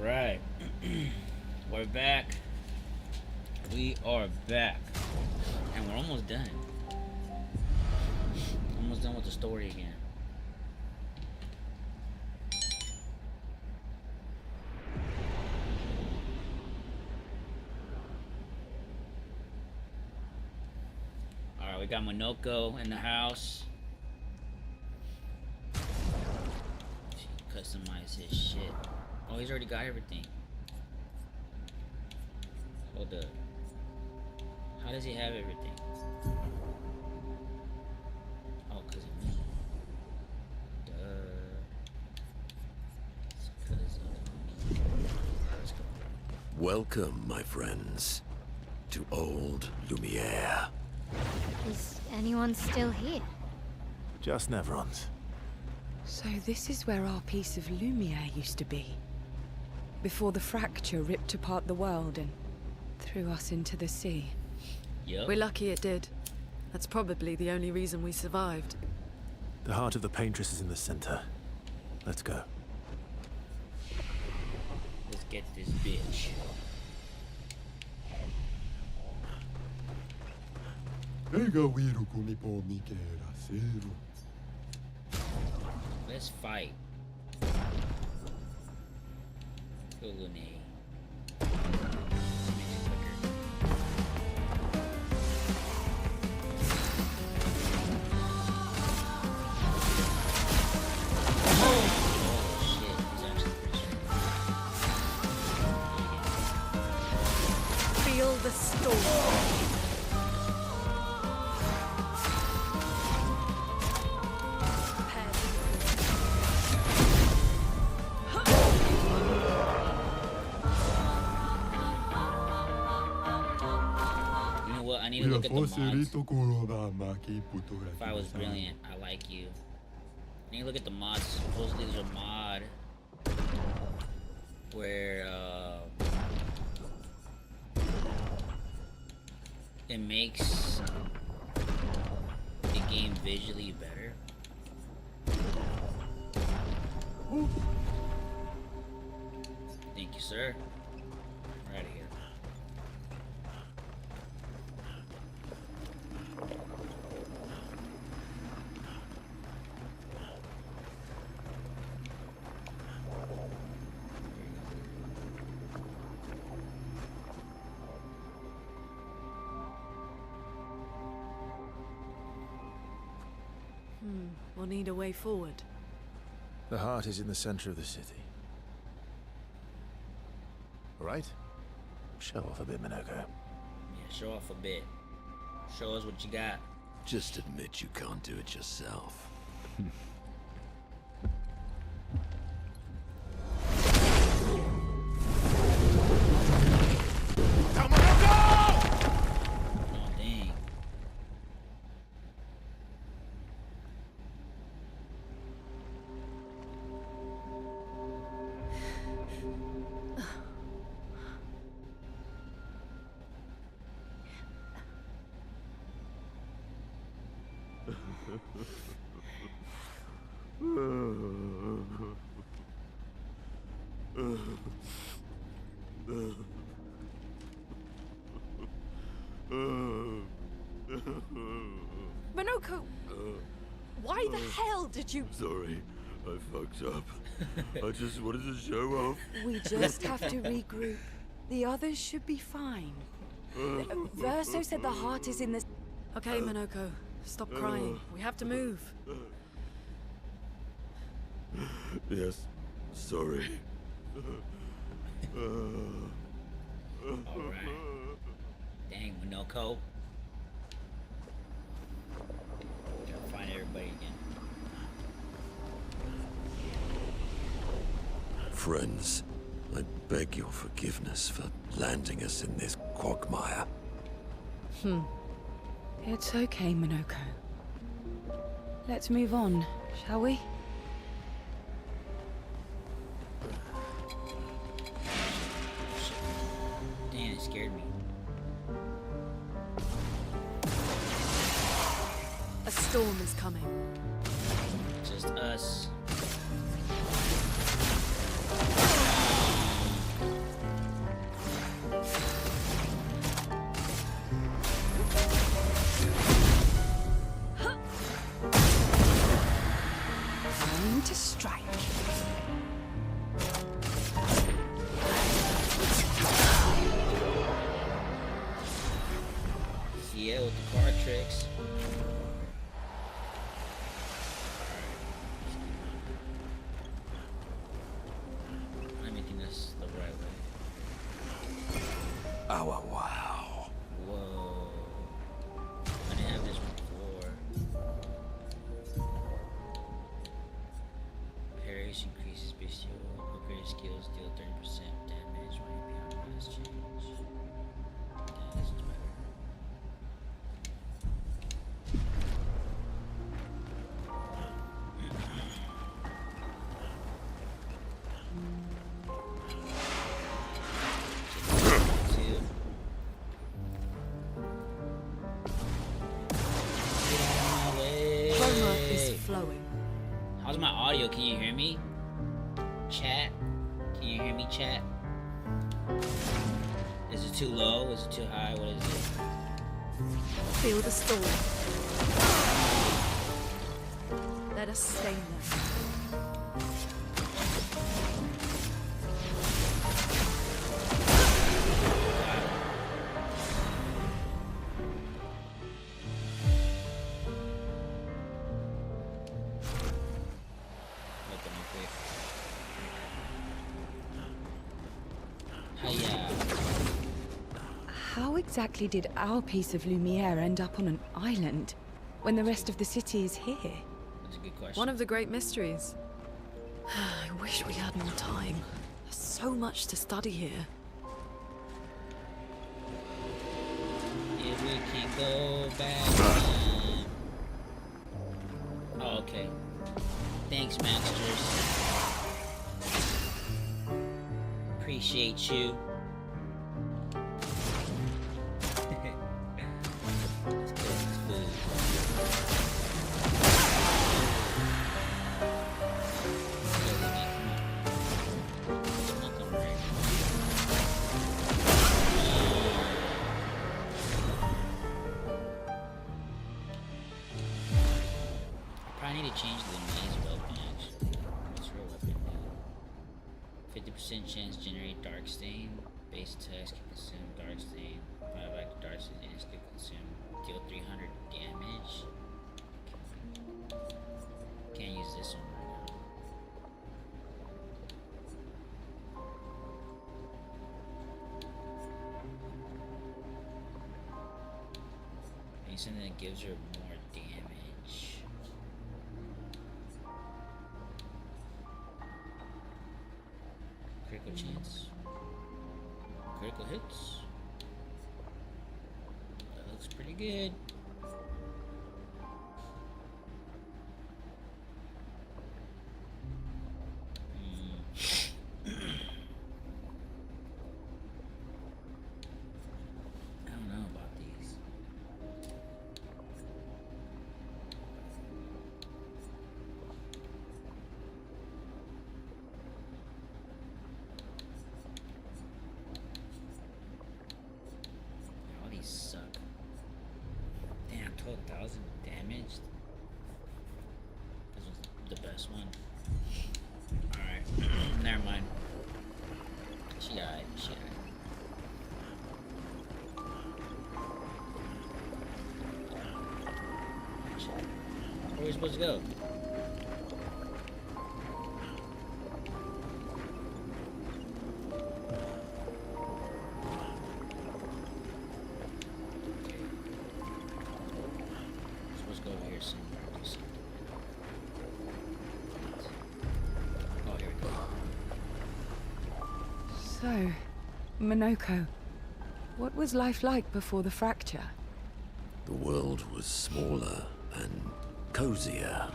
Alright. We're back. We are back. And we're almost done. Almost done with the story again. Alright, we got Monoko in the house. Customize his shit. Oh, he's already got everything. Hold up. How does he have everything? Oh, because of me. Duh. It's because of me. Let's go. Welcome, my friends, to Old Lumiere. Is anyone still here? Just Nevrons. So this is where our piece of Lumiere used to be. Before the fracture ripped apart the world and threw us into the sea. Yep. We're lucky it did. That's probably the only reason we survived. The heart of the paintress is in the center. Let's go. Let's get this bitch. Let's fight. Ulune. Feel the storm. I need to look at the mods. If I was brilliant, I like you. I need to look at the mods. Supposedly there's a mod where it makes the game visually better. Thank you, sir. We're out of here. We'll need a way forward. The heart is in the center of the city. All right? Show off a bit, Monoko. Yeah, show off a bit. Show us what you got. Just admit you can't do it yourself. Oh, dang. Monoko! Why the hell did you... Sorry, I fucked up. I just wanted to show off. We just have to regroup. The others should be fine. Verso said the heart is in the... Okay, Monoko. Stop crying. We have to move. Yes, sorry. Alright. Dang, Monoko. Gotta find everybody again. Friends, I beg your forgiveness for landing us in this quagmire. It's okay, Monoko. Let's move on, shall we? Damn, it scared me. A storm is coming. Just us. heroes deal 30% damage when you beyond last change. Yeah, this is better. Chroma is flowing. How's my audio? Can you hear me? Chat? Can you hear me, chat? Is it too low? Is it too high? What is it? Feel the storm. Let us stay there. How exactly did our piece of Lumiere end up on an island when the rest of the city is here? That's a good question. One of the great mysteries. I wish we had more time. There's so much to study here. If we can go back time. Oh, okay. Thanks, Masters. Appreciate you. Let's get this food. I need to change the maze weapon actually. What's her weapon do? 50% chance generate dark stain. Base text can consume dark stain. 5 active dark stain instantly consume. Deal 300 damage. Can't use this one right now. I need something that gives her more damage. Critical chance. Critical hits. That looks pretty good. I don't know about these. All these suck. Damn, 12,000 damaged. This was the best one. Alright, never mind. She died, she died. Where are we supposed to go? Supposed to go over here somewhere. Do something. Oh, here we go. So, Monoko, what was life like before the fracture? The world was smaller and cozier,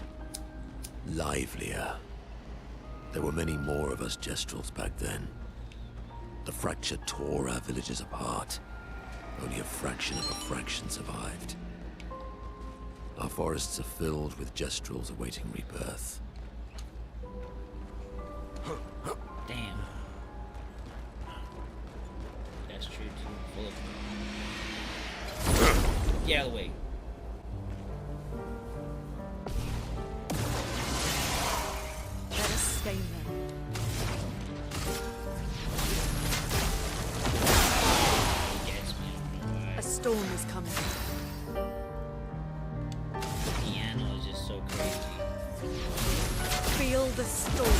livelier. There were many more of us Gestrals back then. The fracture tore our villages apart. Only a fraction of a fraction survived. Our forests are filled with Gestrals awaiting rebirth. Damn. That's true too. Full of... Get out of the way. Let us stay there. He gets me. I don't know why. A storm is coming. The piano is just so crazy. Feel the storm.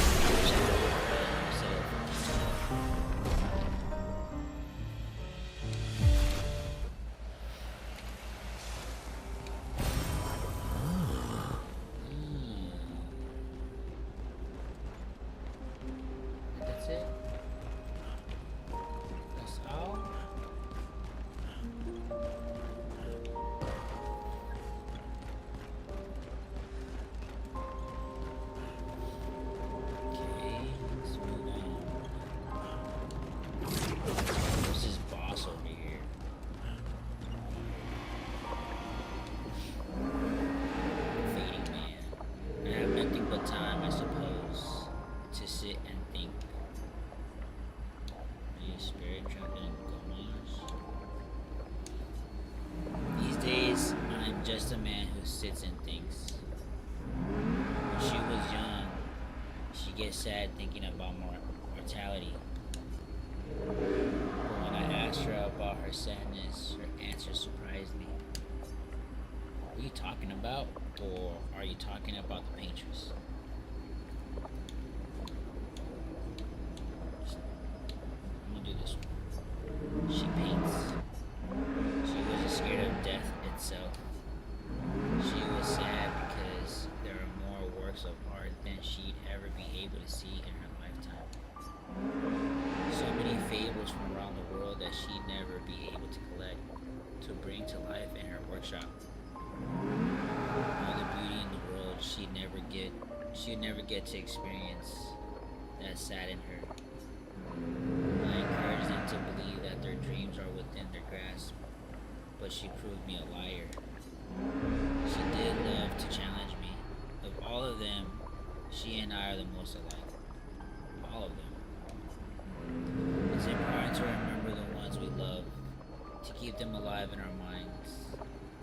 trapped in Gomash. These days, I'm just a man who sits and thinks. When she was young, she gets sad thinking about mortality. But when I asked her about her sadness, her answer surprised me. What are you talking about? Or are you talking about the paintress? I'm gonna do this one. She paints. She wasn't scared of death itself. She was sad because there are more works of art than she'd ever be able to see in her lifetime. So many fables from around the world that she'd never be able to collect, to bring to life in her workshop. All the beauty in the world she'd never get to experience that saddened her. I encouraged them to believe that their dreams are within their grasp, but she proved me a liar. She did love to challenge me. Of all of them, she and I are the most alike. All of them. It's important to remember the ones we love, to keep them alive in our minds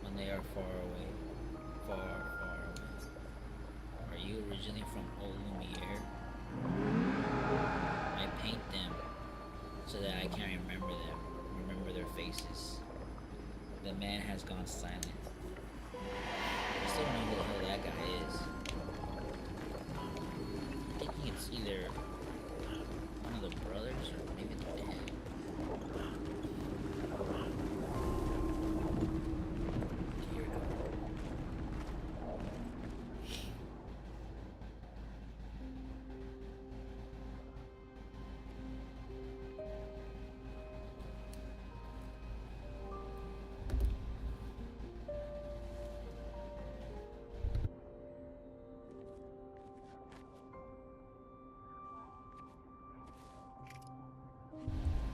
when they are far away. Far, far away. Are you originally from Old Lumiere? I paint them so that I can remember their faces. The man has gone silent. I still don't know who the hell that guy is. I'm thinking it's either one of the brothers or maybe the dad. Here we go.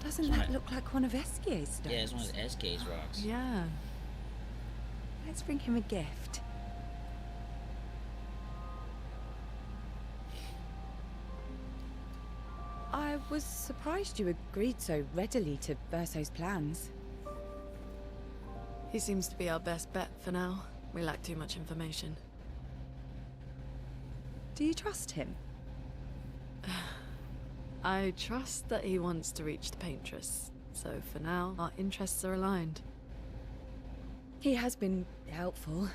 Doesn't that look like one of Eskier's stones? Yeah, it's one of the SK's rocks. Yeah. Let's bring him a gift. I was surprised you agreed so readily to Verso's plans. He seems to be our best bet for now. We lack too much information. Do you trust him? I trust that he wants to reach the paintress, so for now, our interests are aligned. He has been helpful.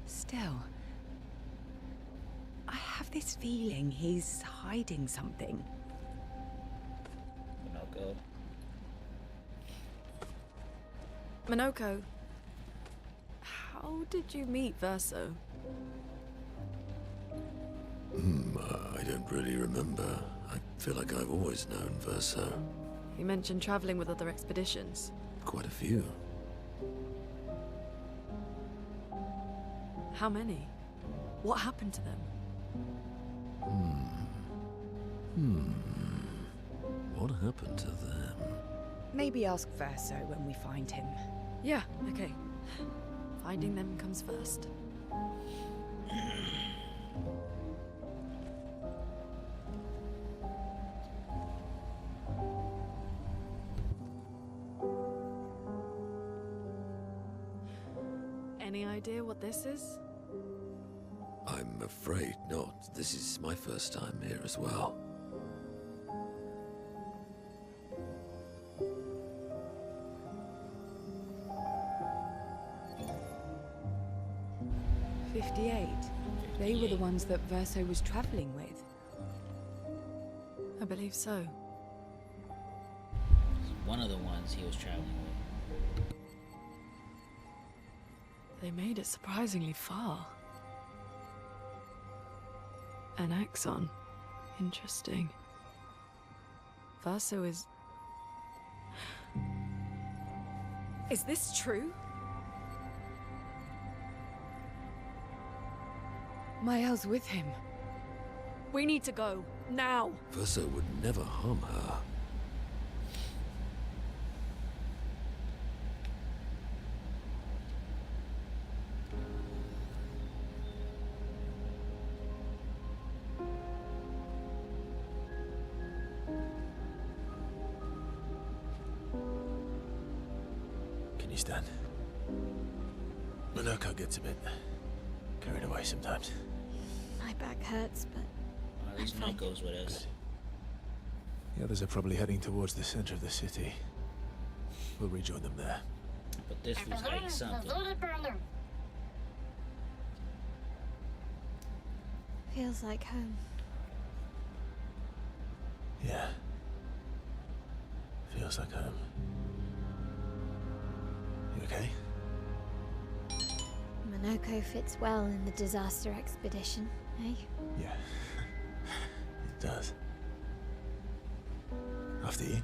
Still, I have this feeling he's hiding something. Minoko. Minoko, how did you meet Verso? I don't really remember. I feel like I've always known Verso. You mentioned traveling with other expeditions. Quite a few. How many? What happened to them? What happened to them? Maybe ask Verso when we find him. Yeah, okay. Finding them comes first. Any idea what this is? I'm afraid not. This is my first time here as well. They were the ones that Verso was traveling with. I believe so. One of the ones he was traveling with. They made it surprisingly far. An axon. Interesting. Verso is... Is this true? Mael's with him. We need to go. Now! Verso would never harm her. understand. Minoko gets a bit carried away sometimes. My back hurts, but Well, at least I'm fine. Noko's with us. The others are probably heading towards the center of the city. We'll rejoin them there. But this was hiding something. feels like home. Yeah. Feels like home. You okay? Minoko fits well in the disaster expedition, eh? Yeah. It does. After you.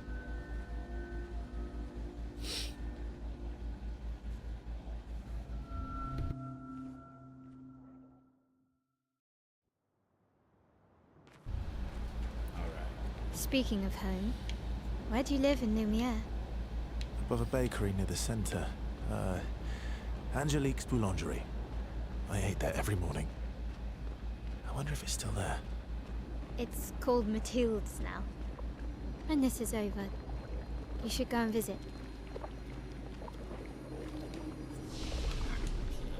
Alright. Speaking of home, where do you live in Lumiere? Above a bakery near the center. Angelique's Boulangerie. I ate there every morning. I wonder if it's still there. It's called Mathilde's now. When this is over, you should go and visit.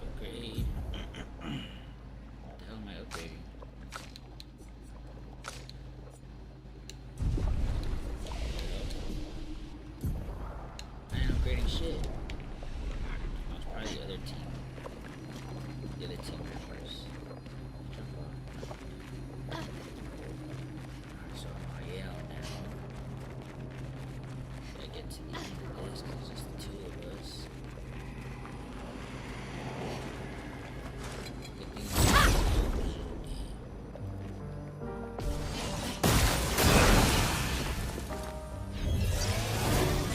Upgrade. What the hell am I upgrading? I ain't upgrading shit. That was probably the other team. The other team members. Jump off. So yeah, now. Gotta get to the end of this because it's just the two of us. Good thing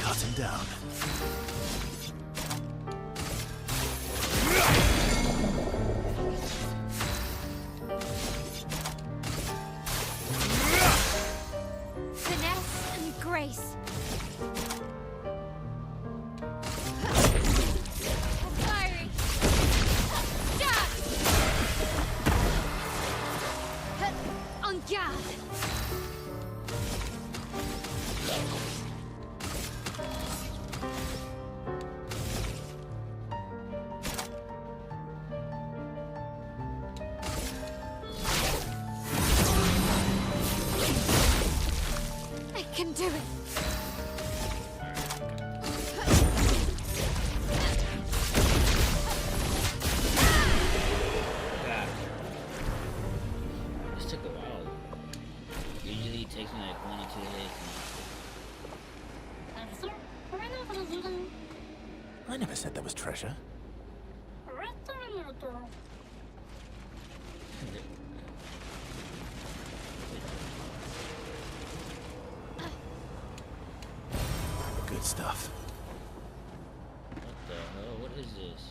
Cut him down. Finesse and grace. Fiery. En garde. I can do it. God. This took a while. Usually it takes me like 1 or 2 hits. I never said there was treasure. Good stuff. What the hell? What is this?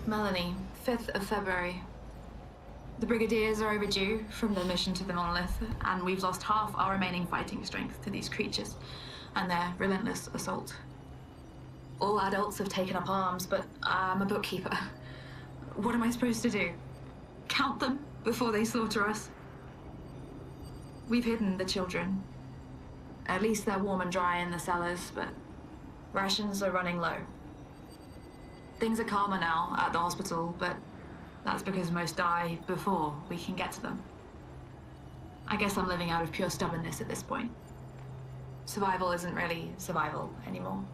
Melanie, 5th of February. The Brigadiers are overdue from their mission to the Monolith, and we've lost half our remaining fighting strength to these creatures and their relentless assault. All adults have taken up arms, but I'm a bookkeeper. What am I supposed to do? Count them before they slaughter us? We've hidden the children. At least they're warm and dry in the cellars, but rations are running low. Things are calmer now at the hospital, but that's because most die before we can get to them. I guess I'm living out of pure stubbornness at this point. Survival isn't really survival anymore.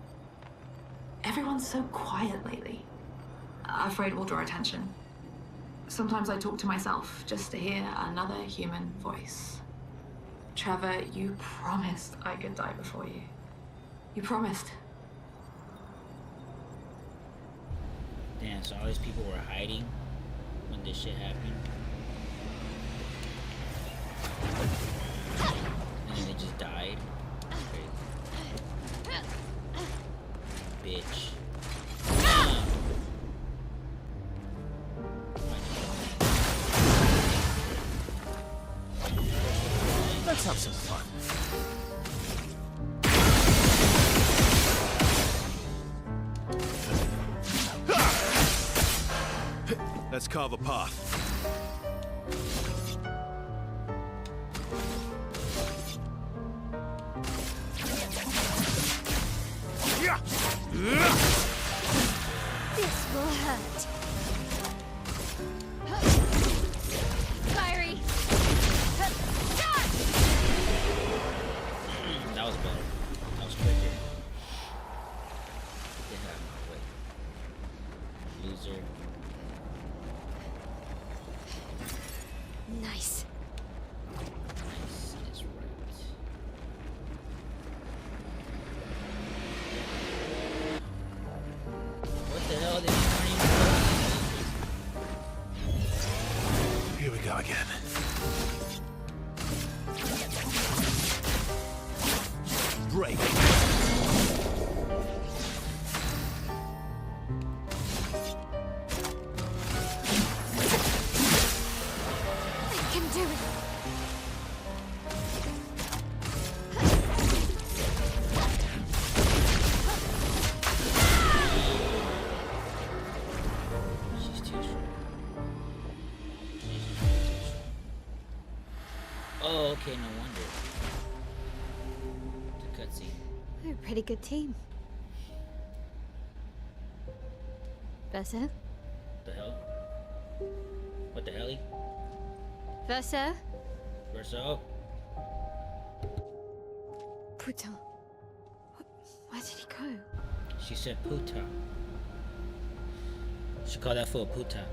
Everyone's so quiet lately. Afraid it will draw attention. Sometimes I talk to myself just to hear another human voice. Trevor, you promised I could die before you. You promised. Damn, so all these people were hiding when this shit happened. And then they just died. Crazy. Bitch. Let's have some fun. Let's carve a path. This will hurt. Fiery. That was better. That was quicker. Get the hell out of my way. Loser. Nice. Nice is right. What the hell? They weren't even Here we go again. Break. I can do it. She's too short. Oh, okay, no wonder. The cutscene. They're a pretty good team. Verso? The hell? What the hell? Verso? Verso? Putain. Where did he go? She said puta. She called that fool a puta.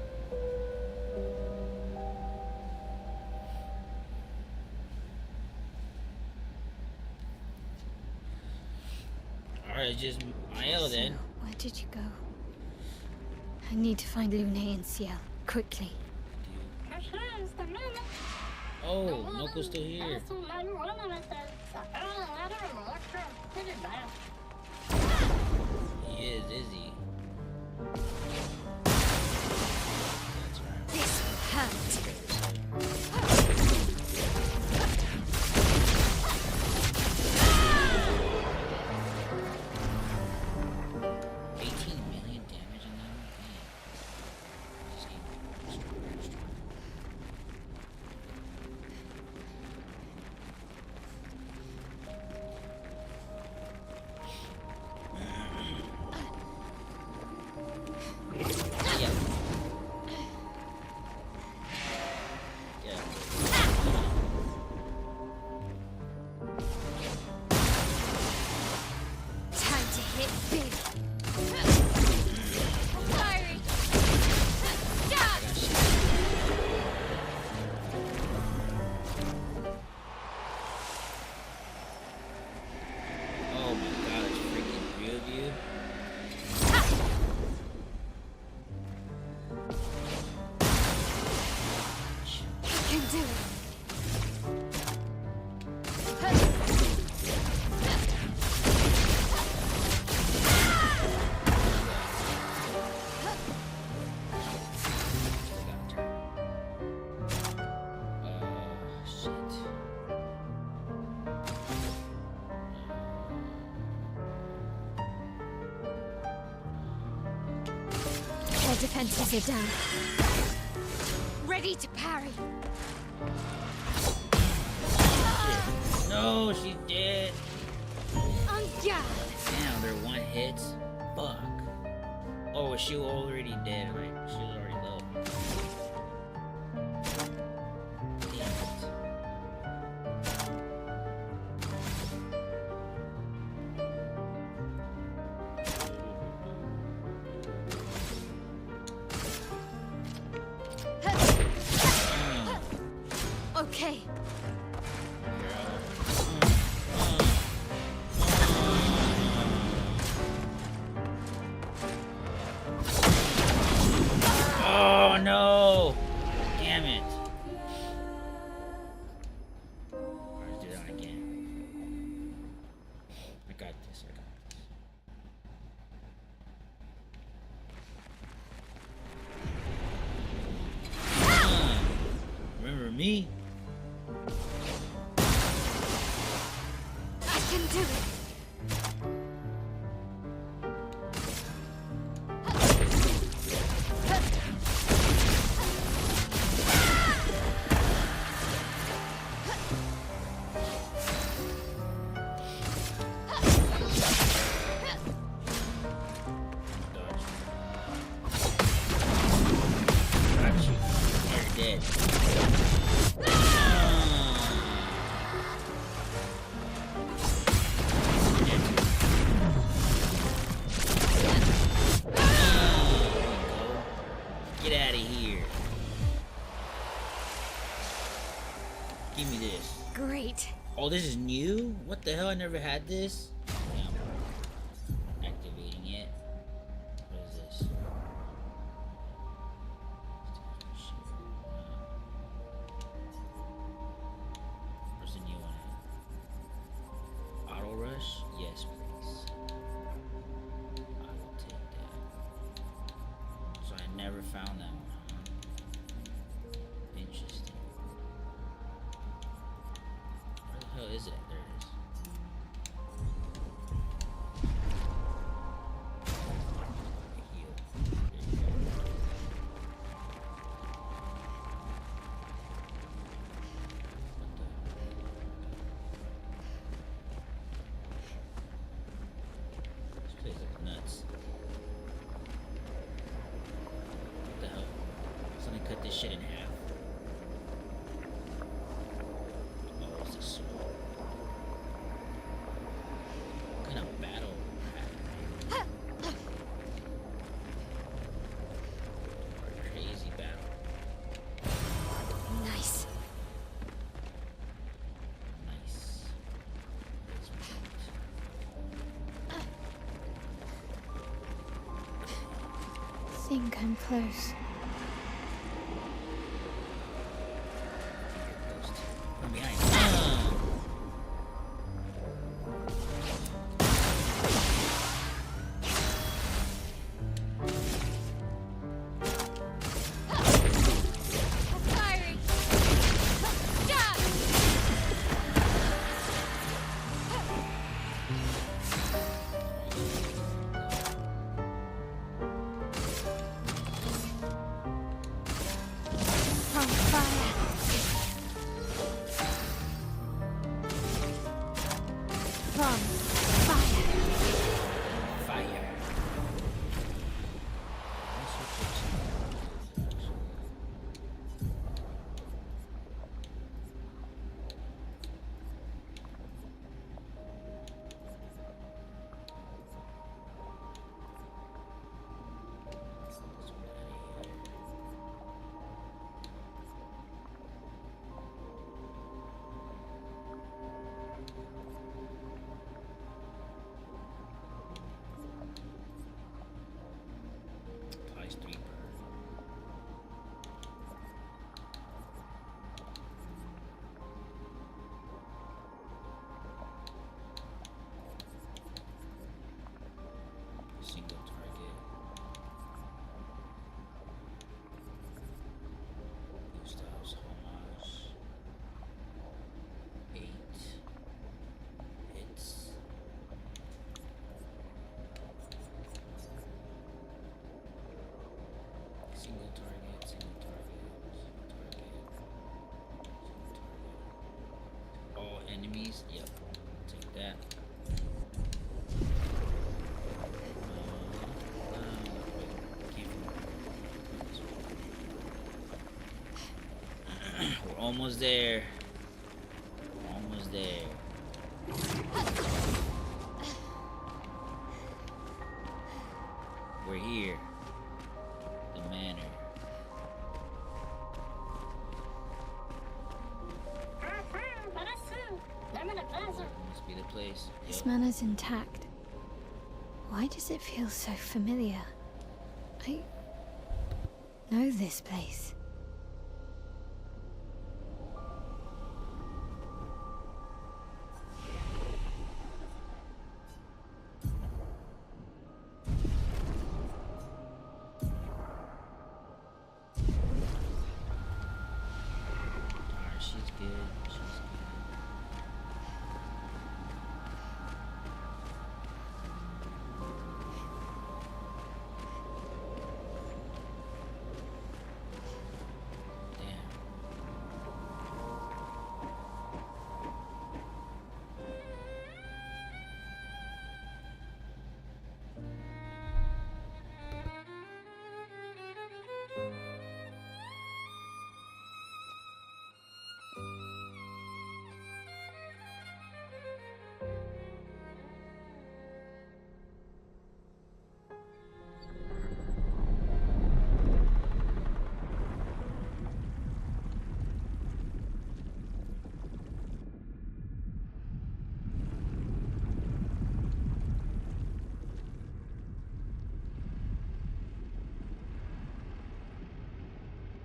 Alright, just Mael then. So, where did you go? I need to find Lune and Ciel. Quickly. Oh, Noko's still here. He is he? That's right. This will hurt. $18 million damage in that one? Man. This game is stronger. Yeah. Yeah. Time to hit big. Fiery. Oh my god, it's freaking real, dude. I can do it. Shit. Their defenses are down. Ready to parry. No, she's dead. On guard. Damn, they're one hits. Fuck. Oh, was she already dead? Like, she was already low. Damn it. Okay. Oh no! Damn it. Alright, let's do that again. I got this, I got this. Remember me? I can do it. Get out of here. Give me this. Great. Oh, this is new? What the hell? I never had this. Yeah, I'm activating it. What is this? Where's the new one at? Auto rush? Yes, please. I will take that. So I never found that one, huh? Interesting. Where the hell is it? There it is. Heal. There you go. What the? This place looks nuts. What the hell? Somebody cut this shit in half. Oh, it's a sword. What kind of battle? Crazy battle. Nice. Nice. Think I'm close. From behind. Firing. Jab. From fire. From fire. Fire. Let's switch it to- This one outta here. Applies 3 per. Single target. Gustav's homage. 8 hits. Single target, single target, single target, single target. All enemies, yep, take that. We're almost there. Almost there. We're here. The manor. Must be the place. This Yep. manor's intact. Why does it feel so familiar? I know this place. Alright, she's good. She's good.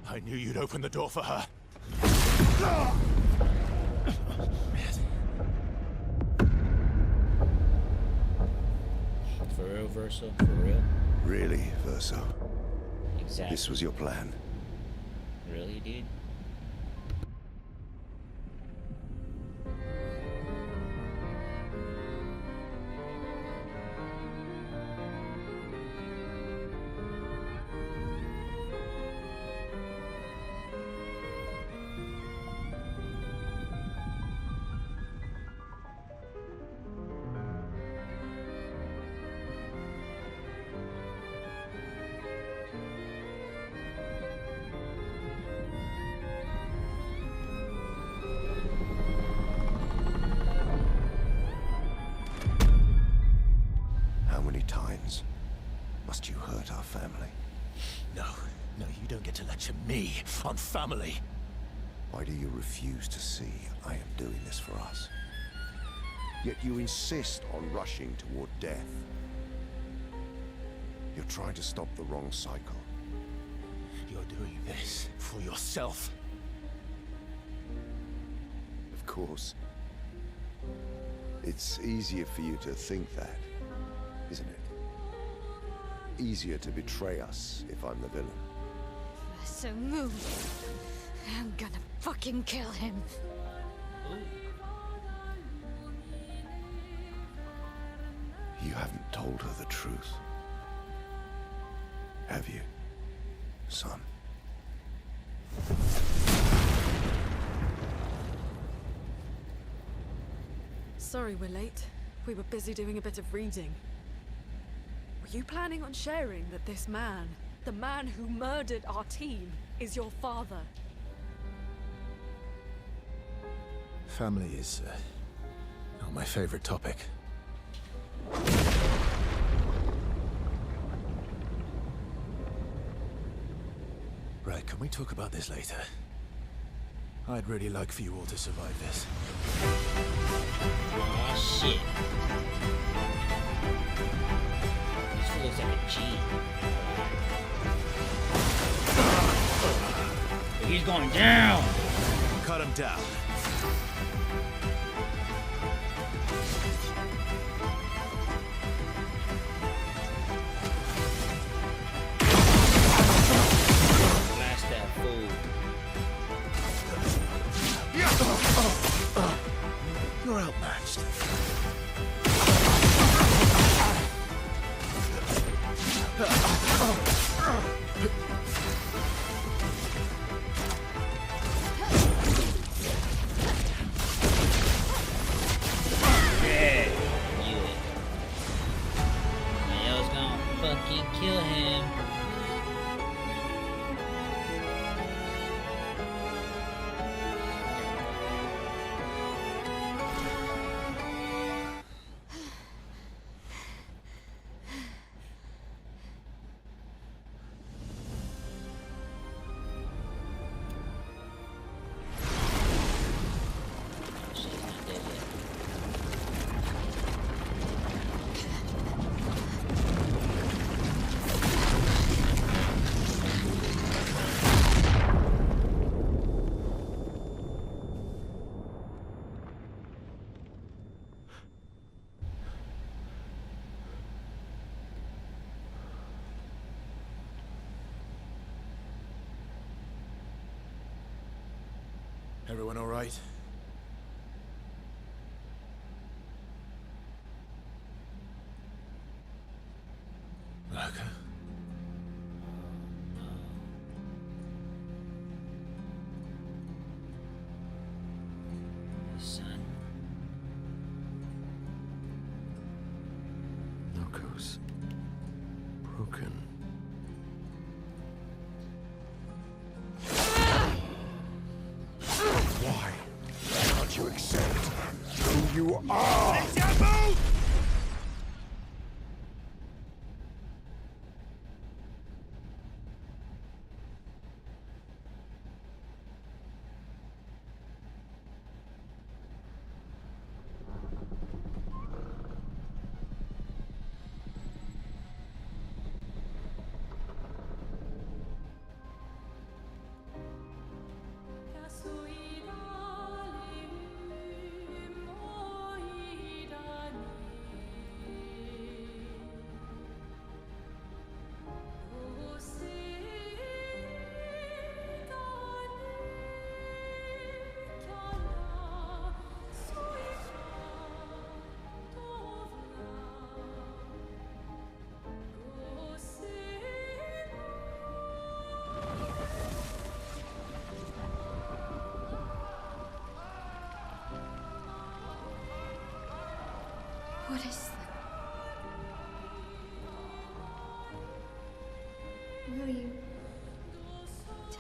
I knew you'd open the door for her. For real, Verso? For real? Really, Verso? Exactly. This was your plan? Really, dude? How many times must you hurt our family? No, you don't get to lecture me on family. Why do you refuse to see I am doing this for us? Yet you insist on rushing toward death. You're trying to stop the wrong cycle. You're doing this for yourself. Of course. It's easier for you to think that, isn't it? Easier to betray us if I'm the villain. So move. I'm gonna fucking kill him. You haven't told her the truth. Have you, son? Sorry we're late. We were busy doing a bit of reading. Were you planning on sharing that this man, the man who murdered our team, is your father? Family is not my favorite topic. Right, can we talk about this later? I'd really like for you all to survive this. Oh shit. This fool looks like a G. He's going down! Cut him down. Blast that fool. You're outmatched. Yeah, knew it. Nail's gonna fucking kill him. Shit, he's not dead yet. Everyone all right? Okay. His son. Narcos. Broken. Why can't you accept who you are?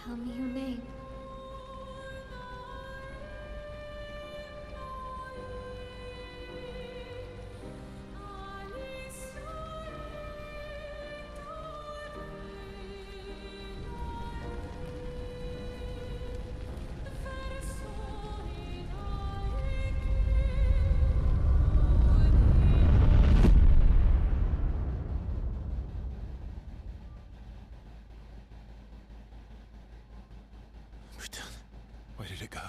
Tell me your name. We're done. Where did it go?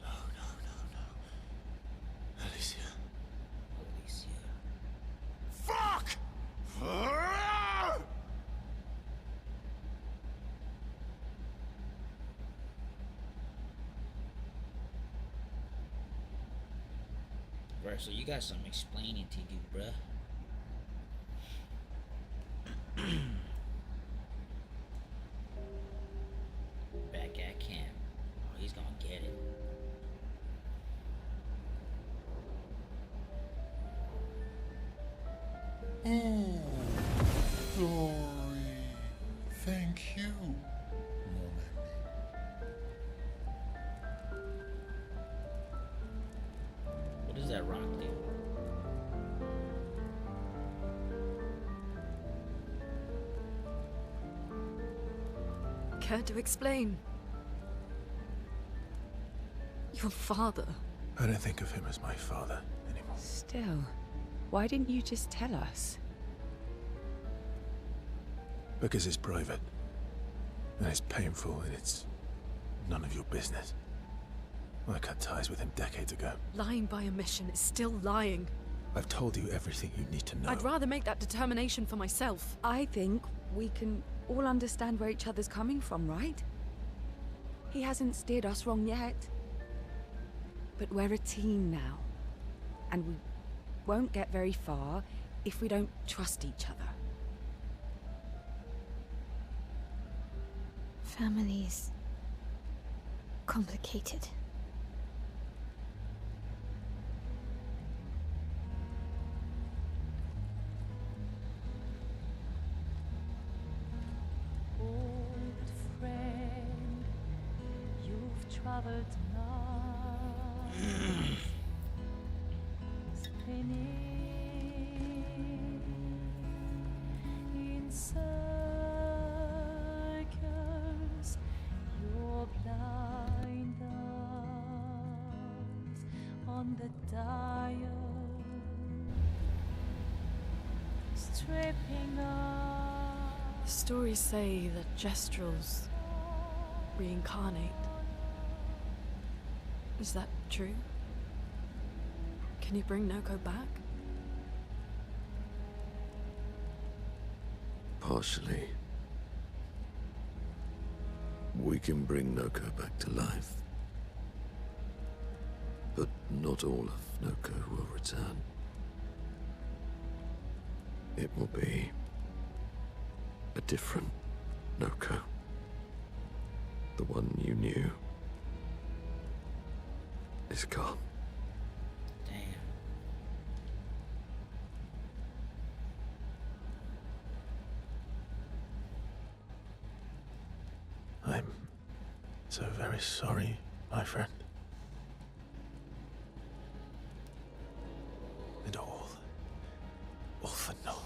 No, no, no, no. Alicia. Alicia. Fuck! Bro, so you got some explaining to do, bruh. Back at camp. Oh, he's gonna get it. Oh, glory. Thank you, mon ami. What does that rock do? Care to explain? Your father. I don't think of him as my father anymore. Still, why didn't you just tell us? Because it's private. And it's painful, and it's none of your business. I cut ties with him decades ago. Lying by omission is still lying. I've told you everything you need to know. I'd rather make that determination for myself. I think we can all understand where each other's coming from, right? He hasn't steered us wrong yet. But we're a team now. And we won't get very far if we don't trust each other. Family's complicated. Old friend, you've traveled miles, spinning in circles. Your blind eyes on the dial, stripping off. Stories say that Gestrels reincarnate. Is that true? Can you bring Noko back? Partially. We can bring Noko back to life. But not all of Noko will return. It will be a different Noko. The one you knew is gone. Damn. I'm so very sorry, my friend. And all for naught.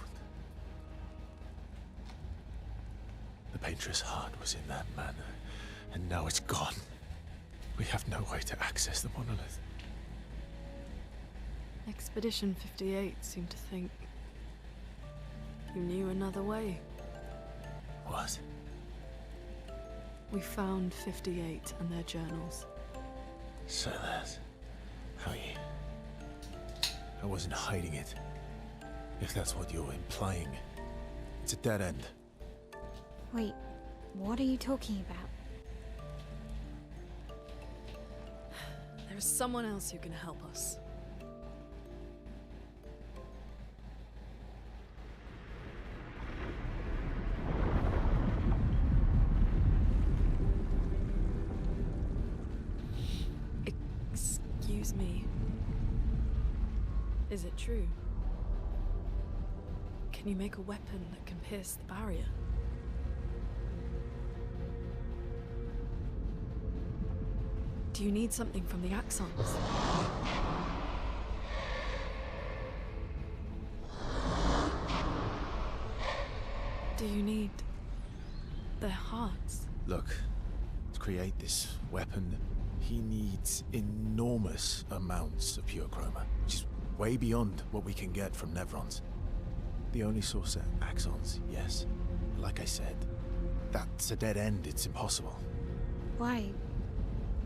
The Painter's heart was in that manor, and now it's gone. We have no way to access the monolith. Expedition 58 seemed to think you knew another way. What? We found 58 and their journals. So that's how you... I wasn't hiding it. If that's what you're implying. It's a dead end. Wait, what are you talking about? There's someone else who can help us. Excuse me. Is it true? Can you make a weapon that can pierce the barrier? Do you need something from the Axons? Do you need their hearts? Look, to create this weapon, he needs enormous amounts of pure chroma, which is way beyond what we can get from Nevrons. The only source are Axons, yes. Like I said, that's a dead end. It's impossible. Why?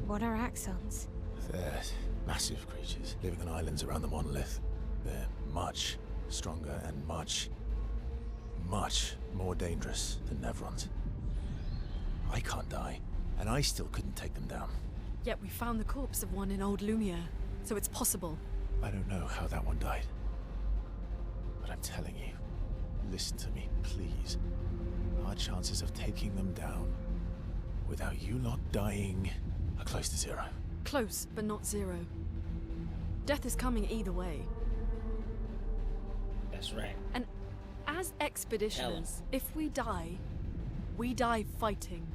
What are axons? They're massive creatures living on islands around the monolith. They're much stronger and much more dangerous than Nevrons. I can't die, and I still couldn't take them down. Yet we found the corpse of one in Old Lumia, so it's possible. I don't know how that one died. But I'm telling you, listen to me, please. Our chances of taking them down without you lot dying are close to zero. Close, but not zero. Death is coming either way. That's right. And as expeditioners, if we die fighting.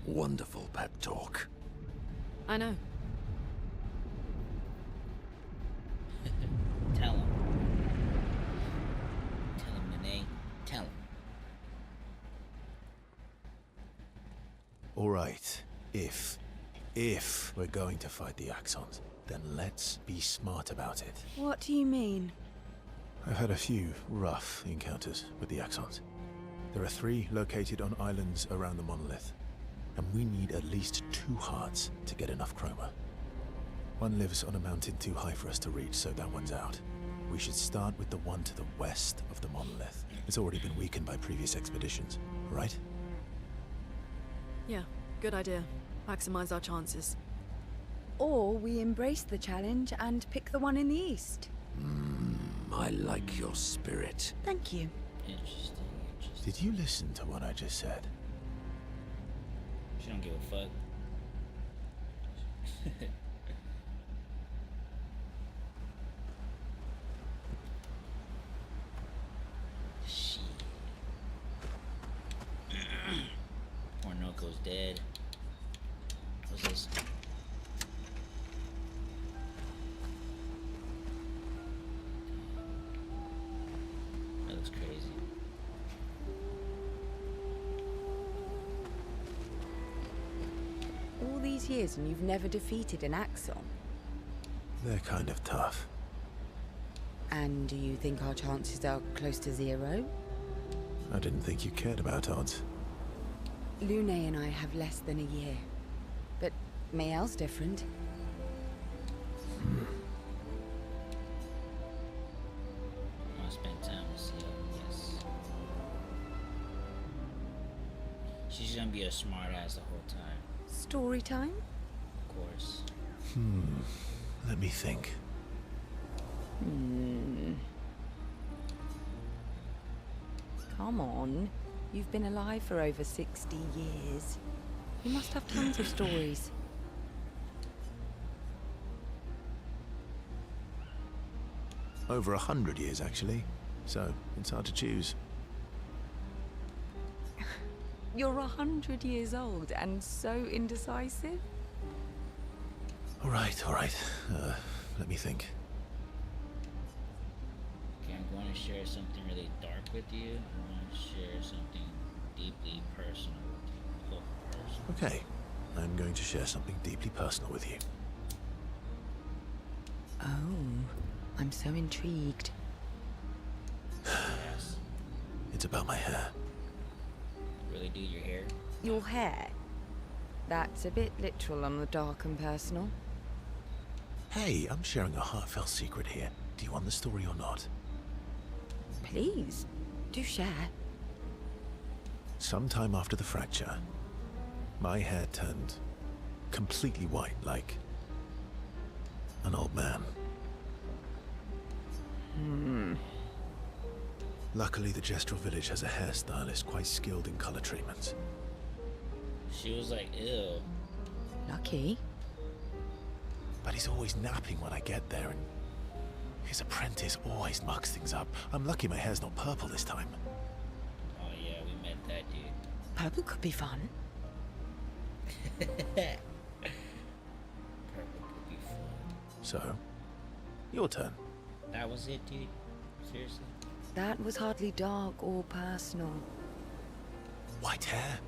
Wonderful pep talk. I know. Tell him. Tell him, Nene. Tell him. All right, if we're going to fight the Axons, then let's be smart about it. What do you mean? I've had a few rough encounters with the Axons. There are 3 located on islands around the monolith, and we need at least 2 hearts to get enough chroma. One lives on a mountain too high for us to reach, so that one's out. We should start with the one to the west of the monolith. It's already been weakened by previous expeditions, right? Yeah, good idea. Maximize our chances. Or we embrace the challenge and pick the one in the east. I like your spirit. Thank you. Interesting. Did you listen to what I just said? She don't give a fuck. Shit. Orinoco's dead. What's this? That looks crazy. All these years and you've never defeated an Axon. They're kind of tough. And do you think our chances are close to zero? I didn't think you cared about odds. Lune and I have less than a year. But Mael's different. I want to spend time with Ciel, yes. She's gonna be a smart ass the whole time, Story time? of course. Let me think. Come on. You've been alive for over 60 years. You must have tons of stories. Over 100 years, actually. So, it's hard to choose. You're 100 years old and so indecisive? All right. Let me think. Okay, I'm going to share something really dark with you. I'm going to share something deeply personal with you. Oh, personal. Okay, I'm going to share something deeply personal with you. Oh, I'm so intrigued. Yes. It's about my hair. Really, dude, your hair? Your hair? That's a bit literal on the dark and personal. Hey, I'm sharing a heartfelt secret here. Do you want the story or not? Please, do share. Sometime after the fracture, my hair turned completely white, like an old man. Luckily, the Gestural village has a hairstylist quite skilled in color treatments. She was like, ew. Lucky. But he's always napping when I get there, and his apprentice always mucks things up. I'm lucky my hair's not purple this time. Oh yeah, we met that dude. Purple could be fun. So, your turn. That was it, dude? Seriously? That was hardly dark or personal. White hair?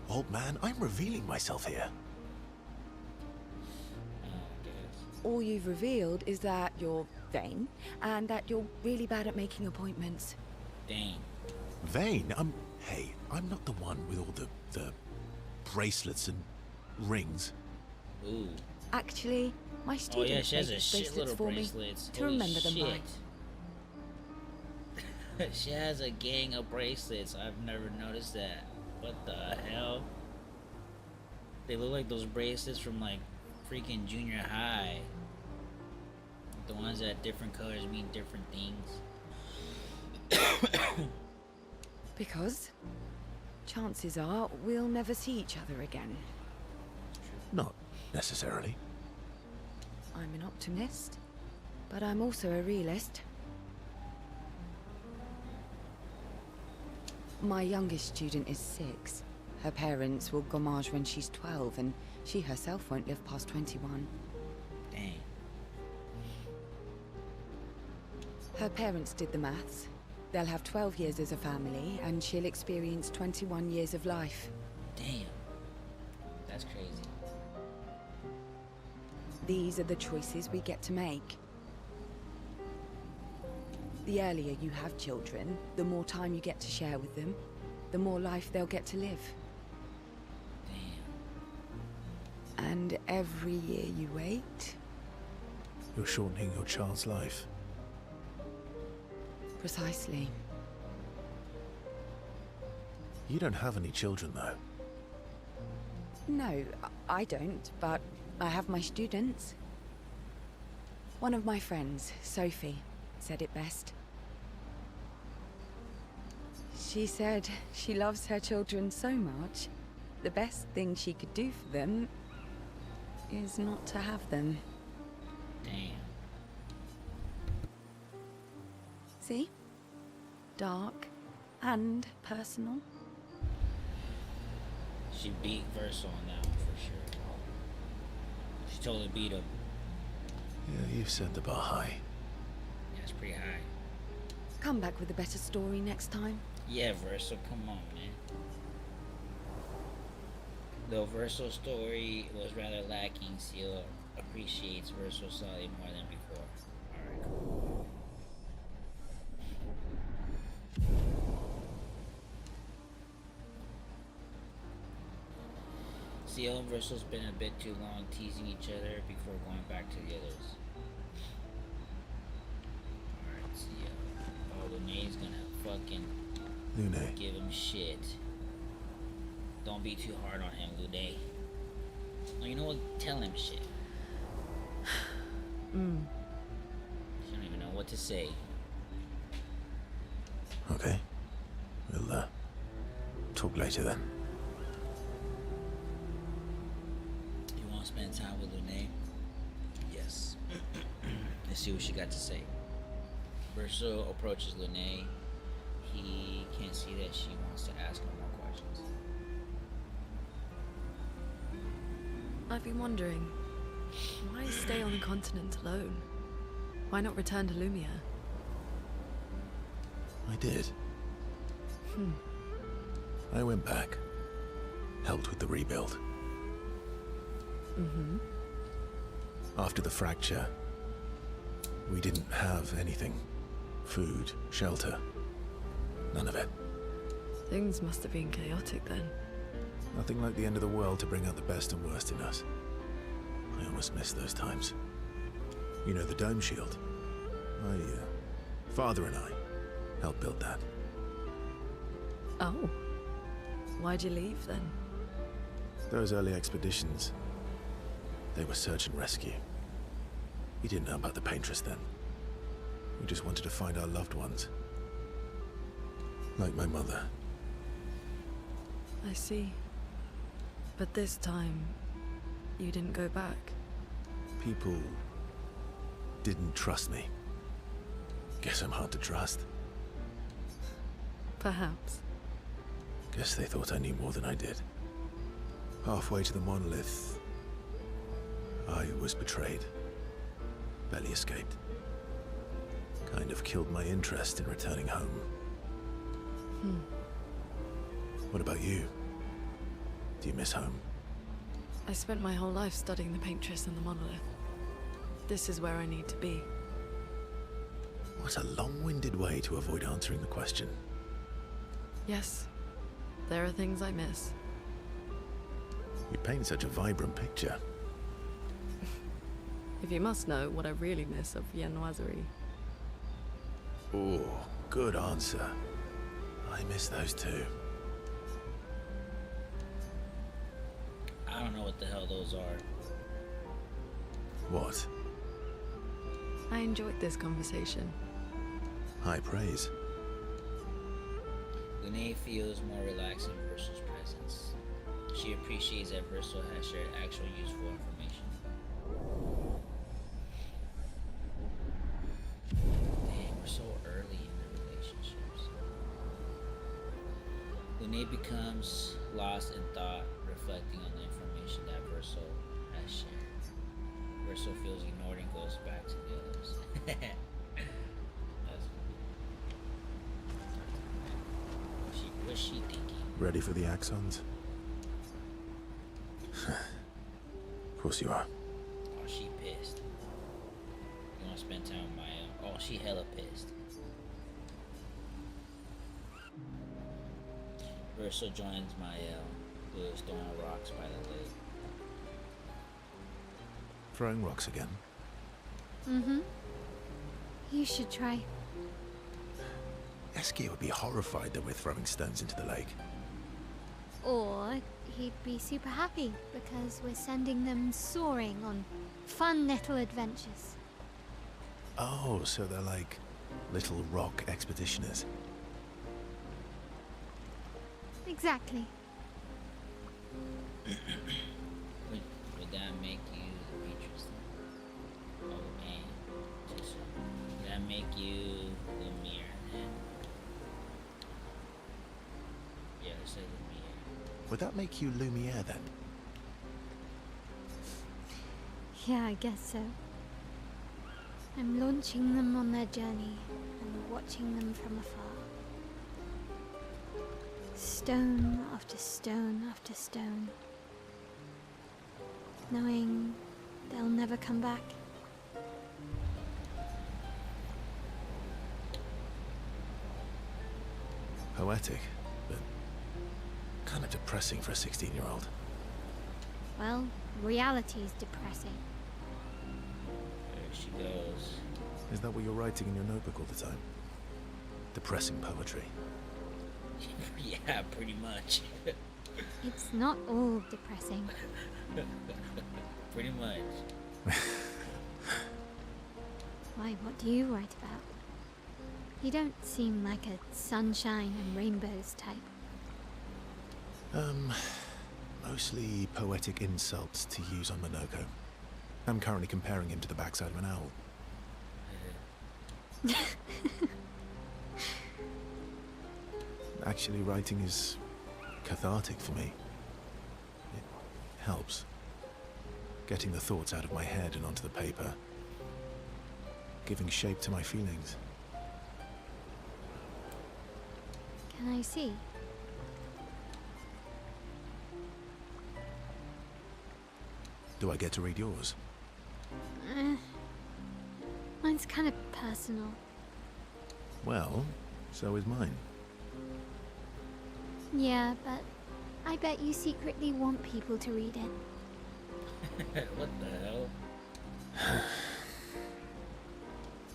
Old man, I'm revealing myself here. I guess. All you've revealed is that you're vain, and that you're really bad at making appointments. Dang. Vain? Hey, I'm not the one with all the bracelets and rings. Ooh. Actually, my Oh students yeah, she has a make bracelets shitload of for bracelets. me to Holy remember them by. shit. She has a gang of bracelets. I've never noticed that. What the hell? They look like those bracelets from like freaking junior high. The ones that different colors mean different things. Because chances are we'll never see each other again. Not necessarily. I'm an optimist, but I'm also a realist. My youngest student is 6. Her parents will gommage when she's 12, and she herself won't live past 21. Dang. Her parents did the maths. They'll have 12 years as a family, and she'll experience 21 years of life. Damn. That's crazy. These are the choices we get to make. The earlier you have children, the more time you get to share with them, the more life they'll get to live. Damn. And every year you wait, You're shortening your child's life. precisely. You don't have any children, though. No, I don't, but I have my students. One of my friends, Sophie, said it best. She said she loves her children so much, the best thing she could do for them is not to have them. Damn. See? Dark and personal. She beat Verso on that one for sure. She totally beat him. Yeah, you've set the bar high. Yeah, it's pretty high. Come back with a better story next time. Yeah, Verso, come on, man. Though Verso's story was rather lacking, Seal appreciates Verso slightly more than before. Alright, cool. Seal and Verso's been a bit too long teasing each other before going back to the others. Alright, Seal. Oh, Lune's gonna fucking Lune, give him shit. Don't be too hard on him, Lune. No, you know what? Tell him shit. She don't even know what to say. okay. We'll, talk later then. You want to spend time with Lune? Yes. Let's see what she got to say. Verso approaches Lune. He can't see that she wants to ask him more questions. I've been wondering, why stay on the continent alone? Why not return to Lumia? I did. I went back. Helped with the rebuild. After the fracture, we didn't have anything. Food, shelter. None of it. Things must have been chaotic then. Nothing like the end of the world to bring out the best and worst in us. I almost miss those times. You know, the dome shield. Father and I helped build that. Oh. Why'd you leave then? Those early expeditions, they were search and rescue. We didn't know about the Paintress then. We just wanted to find our loved ones. Like my mother. I see. But this time, you didn't go back. People didn't trust me. Guess I'm hard to trust. Perhaps. Guess they thought I knew more than I did. Halfway to the monolith, I was betrayed. barely escaped. Kind of killed my interest in returning home. What about you? Do you miss home? I spent my whole life studying the Paintress and the Monolith. This is where I need to be. What a long-winded way to avoid answering the question. Yes, there are things I miss. You paint such a vibrant picture. If you must know what I really miss of Viennoiserie. Oh, good answer. I miss those too. I don't know what the hell those are. What? I enjoyed this conversation. High praise. Lene feels more relaxed in Versal's presence. She appreciates that Versal has shared actual useful information. Dang, we're so early in the relationships. Lene becomes lost in thought, reflecting on the information that Versal has shared. Versal feels ignored and goes back to the others. What's she thinking? Ready for the Axons? Of course you are. Oh, she pissed. You wanna spend time with Maya? Oh, she hella pissed. Versal joins Maya, who is throwing rocks by the lake. Throwing rocks again? Mm-hmm. You should try. Eskia would be horrified that we're throwing stones into the lake. Or he'd be super happy because we're sending them soaring on fun little adventures. Oh, so they're like little rock expeditioners. Exactly. Would that make you the Paintress then? Oh man, too soon. Would that make you Lumiere then? Yeah, let's say Lumiere. Would that make you Lumiere then? Yeah, I guess so. I'm launching them on their journey and watching them from afar. Stone after stone after stone. Knowing they'll never come back. Poetic, but kind of depressing for a 16-year-old. Well, reality's depressing. There she goes. Is that what you're writing in your notebook all the time? Depressing poetry. Yeah, pretty much. It's not all depressing. Pretty much. Why, what do you write about? You don't seem like a sunshine and rainbows type. Mostly poetic insults to use on Monoko. I'm currently comparing him to the backside of an owl. Actually, writing is cathartic for me. It helps. Getting the thoughts out of my head and onto the paper. Giving shape to my feelings. Can I see? Do I get to read yours? Mine's kind of personal. Well, so is mine. Yeah, but I bet you secretly want people to read it. What the hell?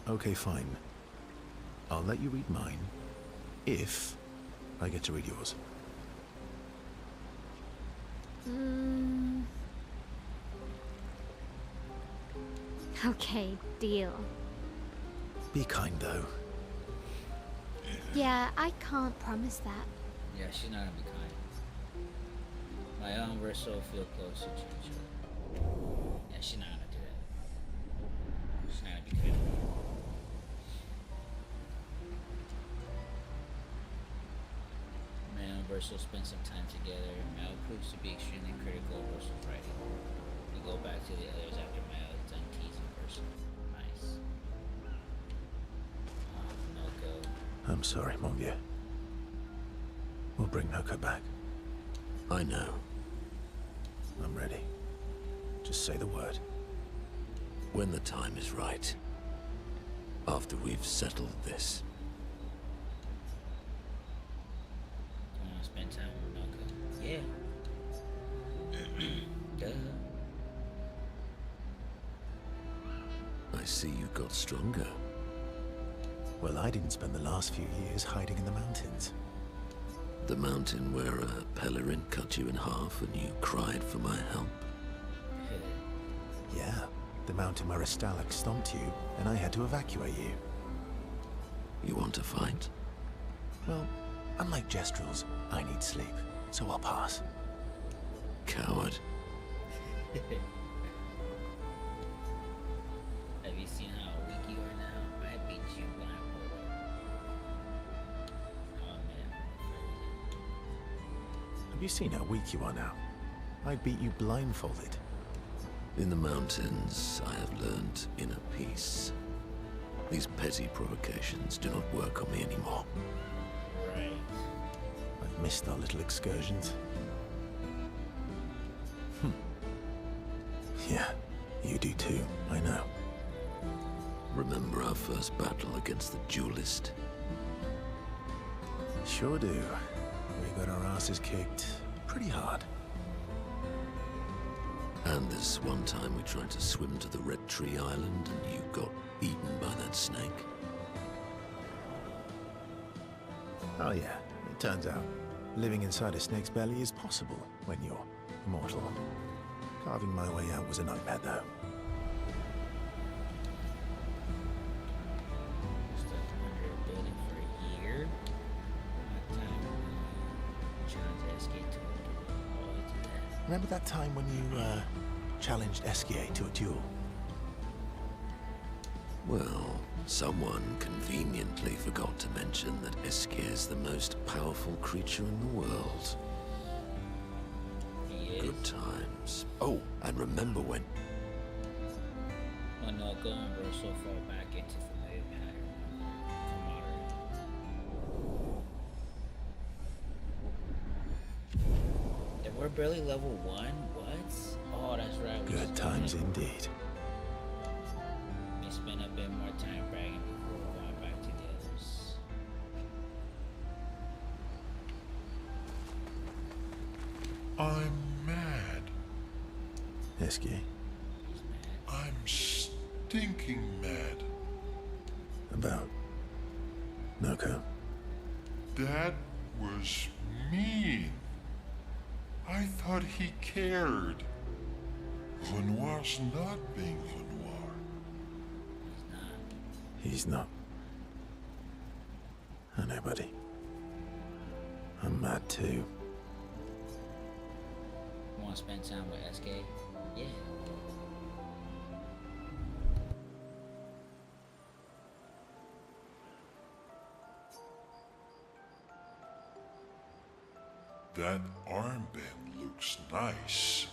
Okay, fine. I'll let you read mine, if I get to read yours. Okay, deal. Be kind, though. Yeah, I can't promise that. Yeah, she's not gonna be kind. My own Verso feel closer to each other. Yeah, she's not gonna do that. She's not gonna be kind. Mel and Verso spend some time together. Mel proves to be extremely critical of Verso's writing. We go back to the others after Mel is done teasing Verso. Maya. I'm sorry, mon vieux. We'll bring Noko back. I know. I'm ready. Just say the word. When the time is right. After we've settled this. You wanna spend time with Noko? Yeah. Duh. I see you got stronger. Well, I didn't spend the last few years hiding in the mountains. The mountain where a Pelerin cut you in half and you cried for my help. Yeah, the mountain where a Stalak stomped you, and I had to evacuate you. You want to fight? Well, unlike Jestrels, I need sleep, so I'll pass. Coward. Have you seen how weak you are now? I beat you blindfolded. Oh man. Have you seen how weak you are now? I beat you blindfolded. In the mountains, I have learned inner peace. These petty provocations do not work on me anymore. Right. I've missed our little excursions. Yeah, you do too, I know. Remember our first battle against the duelist? Sure do. We got our asses kicked pretty hard. And this one time we tried to swim to the Red Tree Island and you got eaten by that snake. Oh yeah, it turns out living inside a snake's belly is possible when you're immortal. Carving my way out was a nightmare though. Stuck under a building for a year. My time challenged Escape to all to that. Remember that time when you challenged Esquier to a duel? Well, someone conveniently forgot to mention that Esquier is the most powerful creature in the world. He is. Good times. Oh, and remember when... When Noko and Bro so far back into familiar camaraderie. And we're barely level 1? What? Oh, that's right. we Good just times done it. indeed. We spent a bit more time bragging before going back to the others. I'm mad. Esquier, He's mad. I'm stinking mad. about Noko. That was mean. I thought he cared. Renoir's not being Renoir. He's not. He's not. I know, buddy. I'm mad too. Want to spend time with SK? Yeah. That armband looks nice.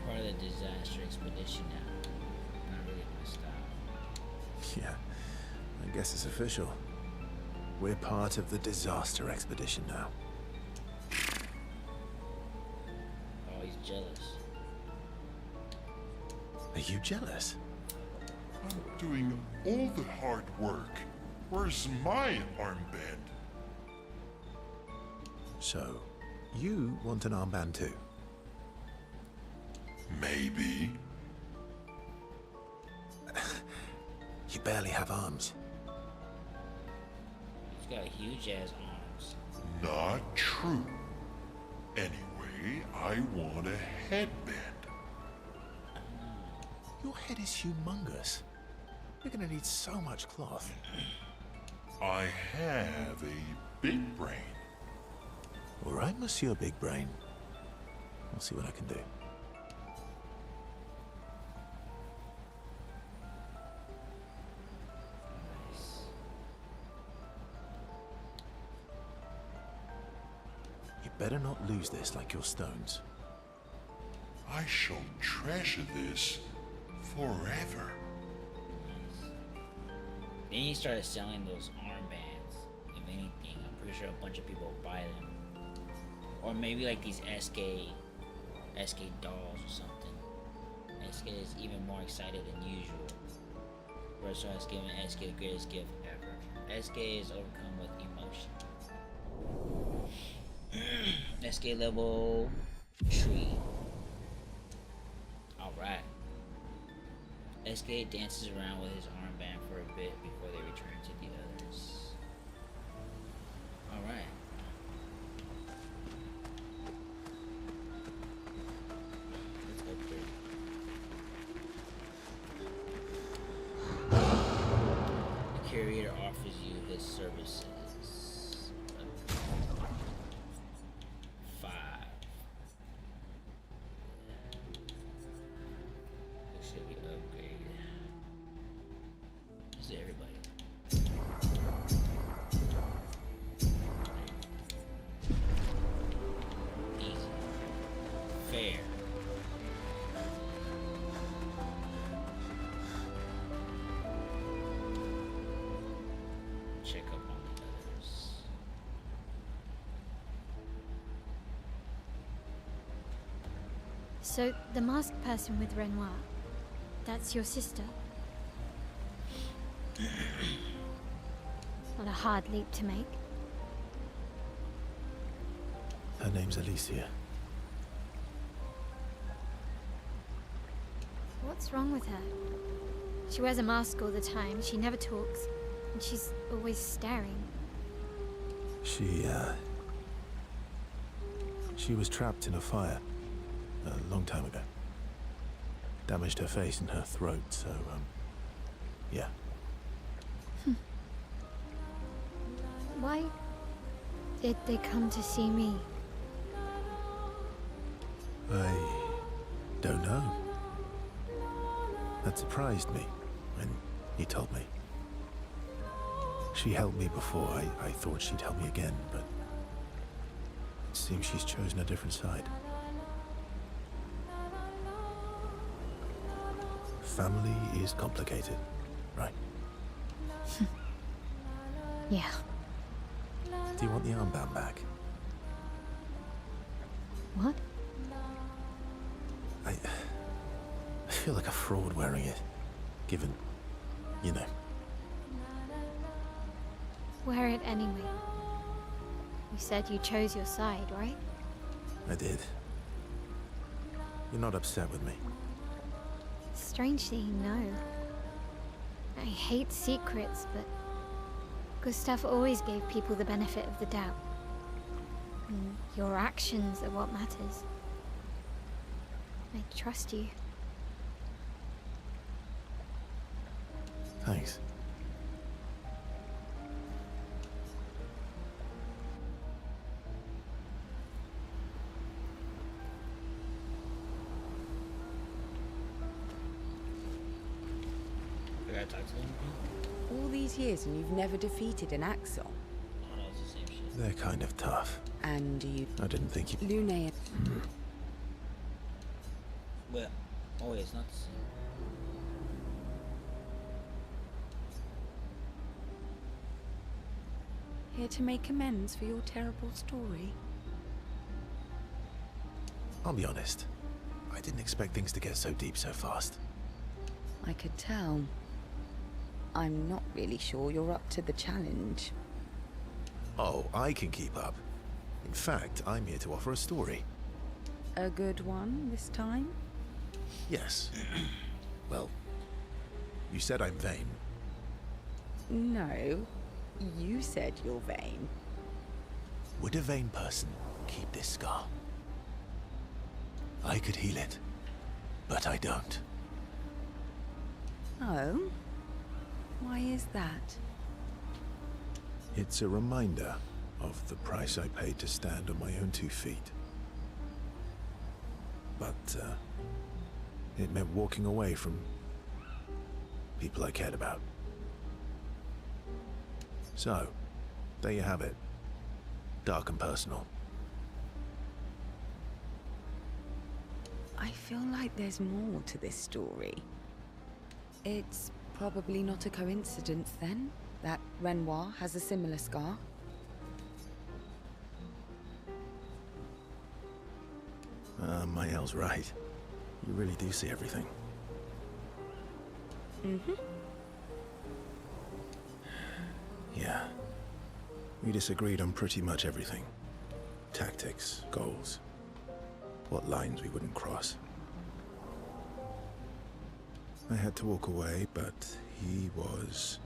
Part of the disaster expedition now. Not really my style. Yeah, I guess it's official. We're part of the disaster expedition now. Oh, he's jealous. Are you jealous? I'm doing all the hard work. Where's my armband? So, you want an armband too? Maybe. You barely have arms. He's got huge ass arms. Not true. Anyway, I want a headband. Your head is humongous. You're gonna need so much cloth. I have a big brain. All right, Monsieur Big Brain. I'll see what I can do. Nice. You better not lose this like your stones. I shall treasure this forever. Then he started selling those armbands. If anything, I'm pretty sure a bunch of people will buy them. Or maybe like these SK dolls or something. SK is even more excited than usual. Russell has given SK the greatest gift ever. SK is overcome with emotion. SK level 3. Alright. SK dances around with his armband for a bit before they return to the others. Alright. Let's upgrade. The curator offers you his services. 5. This should be upgraded. Is everybody? Easy. Fair. Check up on the others. So, the masked person with Renoir, that's your sister? Not a hard leap to make. Her name's Alicia. What's wrong with her? She wears a mask all the time, she never talks, and she's always staring. She was trapped in a fire a long time ago. Damaged her face and her throat, so, yeah. Why did they come to see me? I don't know. That surprised me when you told me. She helped me before. I thought she'd help me again, but it seems she's chosen a different side. Family is complicated, right? Yeah. Do you want the armband back? What? I feel like a fraud wearing it, given, you know. Wear it anyway. You said you chose your side, right? I did. You're not upset with me. Strangely, no. I hate secrets, but Gustav always gave people the benefit of the doubt. And your actions are what matters. I trust you. Thanks. I gotta talk to them. All these years and you've never defeated an Axon. Oh, no, it's the same shit. They're kind of tough. And you... I didn't think you... Lune... Well, oh wait, it's not the same. Here to make amends for your terrible story. I'll be honest. I didn't expect things to get so deep so fast. I could tell. I'm not really sure you're up to the challenge. Oh, I can keep up. In fact, I'm here to offer a story. A good one this time? Yes. Well, you said I'm vain. No, you said you're vain. Would a vain person keep this scar? I could heal it, but I don't. Oh? Why is that? It's a reminder of the price I paid to stand on my own 2 feet. But, it meant walking away from people I cared about. So, there you have it. Dark and personal. I feel like there's more to this story. It's probably not a coincidence, then, that Renoir has a similar scar. Mael's right. You really do see everything. Mm-hmm. Yeah. We disagreed on pretty much everything. Tactics, goals, what lines we wouldn't cross. I had to walk away, but he was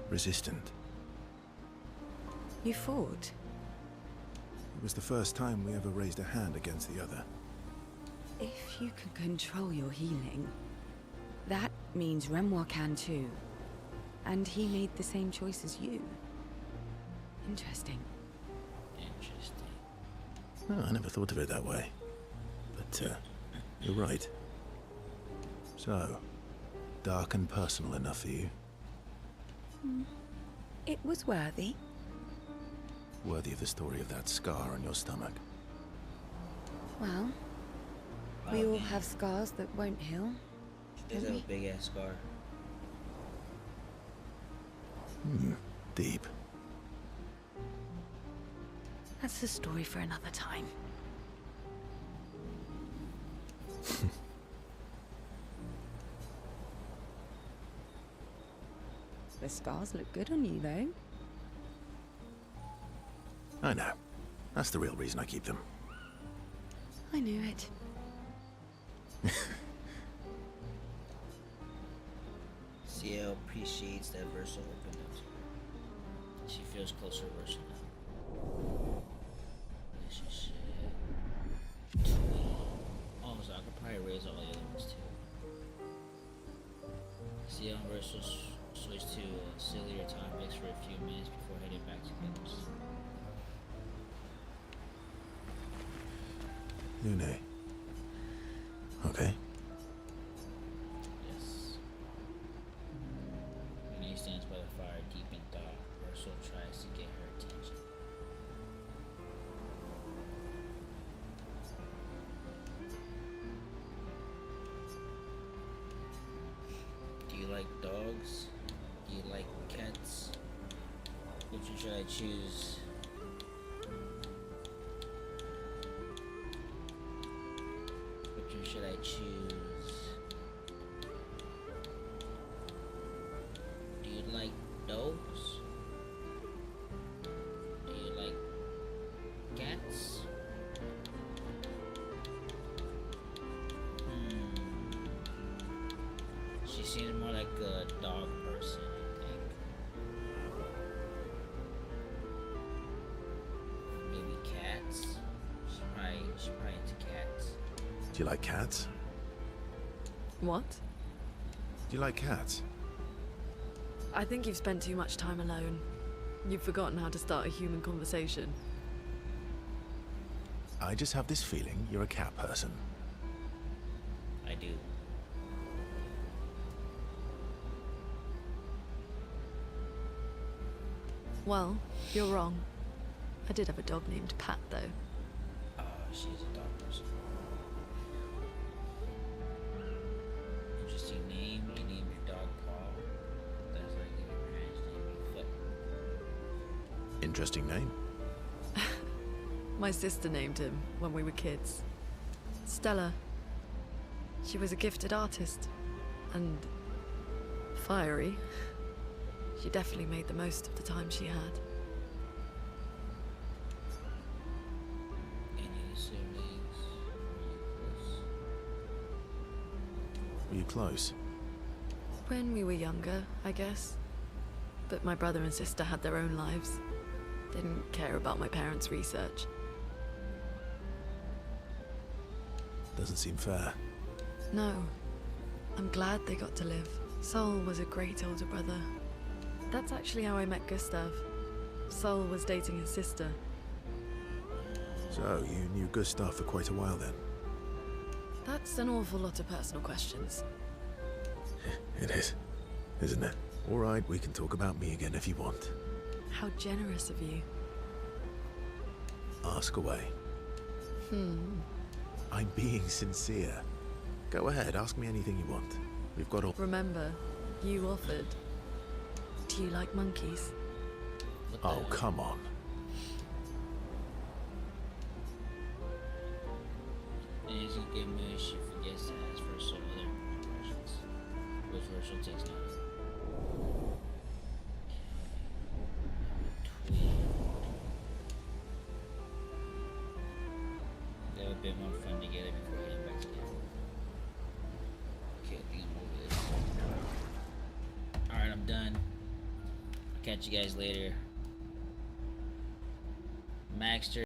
resistant. You fought? It was the first time we ever raised a hand against the other. If you can control your healing, that means Renoir can too. And he made the same choice as you. Interesting. Interesting. Oh, I never thought of it that way. But, you're right. So, dark and personal enough for you? It was worthy. Worthy of the story of that scar on your stomach. Well, we all have scars that won't heal. She does have a big ass scar. Deep. That's a story for another time. The scars look good on you, though. I know. That's the real reason I keep them. I knew it. CL appreciates that Versa opened up to her. She feels closer to Versa now. Relationship. Oh, so I could probably raise all the other ones too. CL and Versa switched to sillier topics for a few minutes before heading back to Gibbs. Lune. Okay. Yes. When he stands by the fire, deep in thought, Versa tries to get her attention. Do you like dogs? Do you like cats? Which one should I choose? Which one should I choose? Do you like dogs? Do you like cats? She seems more like a dog person, I think. Maybe cats? She's probably into cats. Do you like cats? What? Do you like cats? I think you've spent too much time alone. You've forgotten how to start a human conversation. I just have this feeling you're a cat person. I do. Well, you're wrong. I did have a dog named Pat, though. Oh, she's a dog person. Interesting name. You named your dog Paul. That's like your parents named you Foot. Interesting name. My sister named him when we were kids. Stella. She was a gifted artist. And fiery. She definitely made the most of the time she had. Any siblings? Were you close? When we were younger, I guess. But my brother and sister had their own lives. Didn't care about my parents' research. Doesn't seem fair. No. I'm glad they got to live. Sol was a great older brother. That's actually how I met Gustav. Sol was dating his sister. So, you knew Gustav for quite a while then? That's an awful lot of personal questions. It is, isn't it? All right, we can talk about me again if you want. How generous of you. Ask away. I'm being sincere. Go ahead, ask me anything you want. We've got all. Remember, you offered. Do you like monkeys? What the Oh, hell? come on. And he's gonna get mad if she forgets to ask for some other questions. Which virtual text now? Tweet. They have a bit more fun together before heading back together. Okay, I think I'm over this. Alright, I'm done. I'll catch you guys later. Maxter.